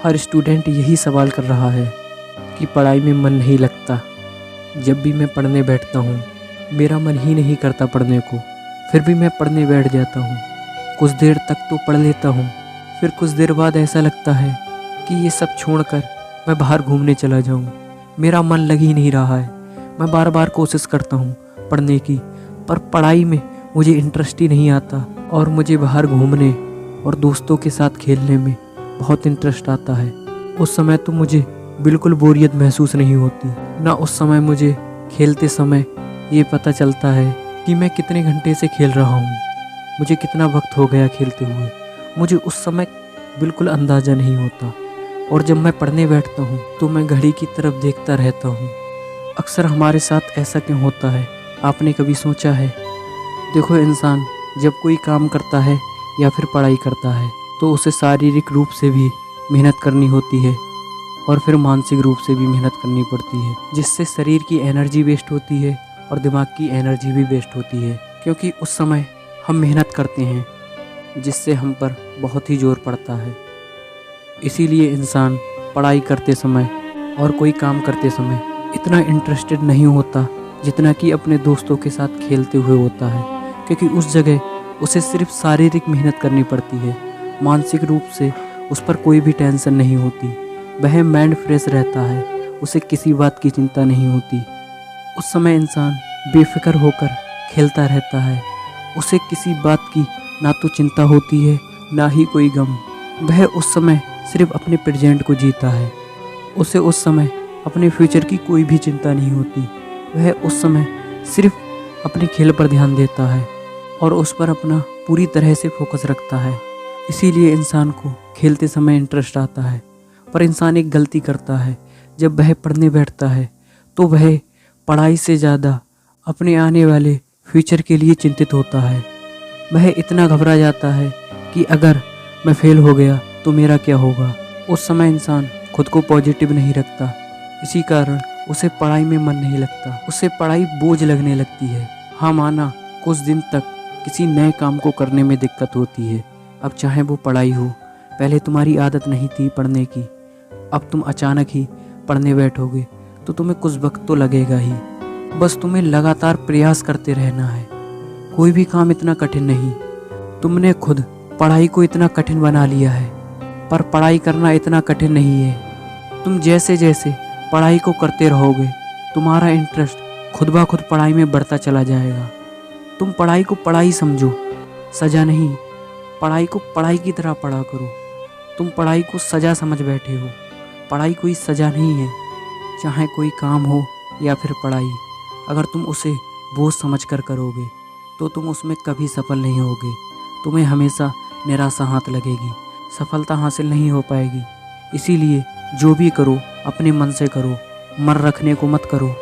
हर student यही सवाल कर रहा है कि पढ़ाई में मन नहीं लगता। जब भी मैं पढ़ने बैठता हूँ मेरा मन ही नहीं करता पढ़ने को, फिर भी मैं पढ़ने बैठ जाता हूँ। कुछ देर तक तो पढ़ लेता हूँ, फिर कुछ देर बाद ऐसा लगता है कि ये सब छोड़कर मैं बाहर घूमने चला जाऊँ। मेरा मन लग ही नहीं रहा है। मैं बार बार कोशिश करता हूँ पढ़ने की, पर पढ़ाई में मुझे इंटरेस्ट ही नहीं आता। और मुझे बाहर घूमने और दोस्तों के साथ खेलने में बहुत इंटरेस्ट आता है। उस समय तो मुझे बिल्कुल बोरियत महसूस नहीं होती। ना उस समय मुझे खेलते समय ये पता चलता है कि मैं कितने घंटे से खेल रहा हूँ, मुझे कितना वक्त हो गया खेलते हुए। मुझे उस समय बिल्कुल अंदाज़ा नहीं होता। और जब मैं पढ़ने बैठता हूँ तो मैं घड़ी की तरफ देखता रहता हूँ। अक्सर हमारे साथ ऐसा क्यों होता है, आपने कभी सोचा है? देखो, इंसान जब कोई काम करता है या फिर पढ़ाई करता है तो उसे शारीरिक रूप से भी मेहनत करनी होती है और फिर मानसिक रूप से भी मेहनत करनी पड़ती है, जिससे शरीर की एनर्जी वेस्ट होती है और दिमाग की एनर्जी भी वेस्ट होती है। क्योंकि उस समय हम मेहनत करते हैं जिससे हम पर बहुत ही जोर पड़ता है। इसीलिए इंसान पढ़ाई करते समय और कोई काम करते समय इतना इंटरेस्टेड नहीं होता जितना कि अपने दोस्तों के साथ खेलते हुए होता है। क्योंकि उस जगह उसे सिर्फ शारीरिक मेहनत करनी पड़ती है, मानसिक रूप से उस पर कोई भी टेंशन नहीं होती। वह माइंड फ्रेश रहता है, उसे किसी बात की चिंता नहीं होती। उस समय इंसान बेफिक्र होकर खेलता रहता है। उसे किसी बात की ना तो चिंता होती है ना ही कोई गम। वह उस समय सिर्फ अपने प्रेजेंट को जीता है। उसे उस समय अपने फ्यूचर की कोई भी चिंता नहीं होती। वह उस समय सिर्फ अपने खेल पर ध्यान देता है और उस पर अपना पूरी तरह से फोकस रखता है। इसीलिए इंसान को खेलते समय इंटरेस्ट आता है। पर इंसान एक गलती करता है, जब वह पढ़ने बैठता है तो वह पढ़ाई से ज़्यादा अपने आने वाले फ्यूचर के लिए चिंतित होता है। वह इतना घबरा जाता है कि अगर मैं फेल हो गया तो मेरा क्या होगा। उस समय इंसान खुद को पॉजिटिव नहीं रखता, इसी कारण उसे पढ़ाई में मन नहीं लगता। उसे पढ़ाई बोझ लगने लगती है। हाँ, माना कुछ दिन तक किसी नए काम को करने में दिक्कत होती है। अब चाहे वो पढ़ाई हो, पहले तुम्हारी आदत नहीं थी पढ़ने की, अब तुम अचानक ही पढ़ने बैठोगे तो तुम्हें कुछ वक्त तो लगेगा ही। बस तुम्हें लगातार प्रयास करते रहना है। कोई भी काम इतना कठिन नहीं। तुमने खुद पढ़ाई को इतना कठिन बना लिया है, पर पढ़ाई करना इतना कठिन नहीं है। तुम जैसे जैसे पढ़ाई को करते रहोगे तुम्हारा इंटरेस्ट खुद ब खुद पढ़ाई में बढ़ता चला जाएगा। तुम पढ़ाई को पढ़ाई समझो, सजा नहीं। पढ़ाई को पढ़ाई की तरह पढ़ा करो। तुम पढ़ाई को सजा समझ बैठे हो। पढ़ाई कोई सजा नहीं है। चाहे कोई काम हो या फिर पढ़ाई, अगर तुम उसे बोझ समझ कर करोगे तो तुम उसमें कभी सफल नहीं होगे। तुम्हें हमेशा निराशा हाथ लगेगी, सफलता हासिल नहीं हो पाएगी। इसीलिए जो भी करो अपने मन से करो, मन रखने को मत करो।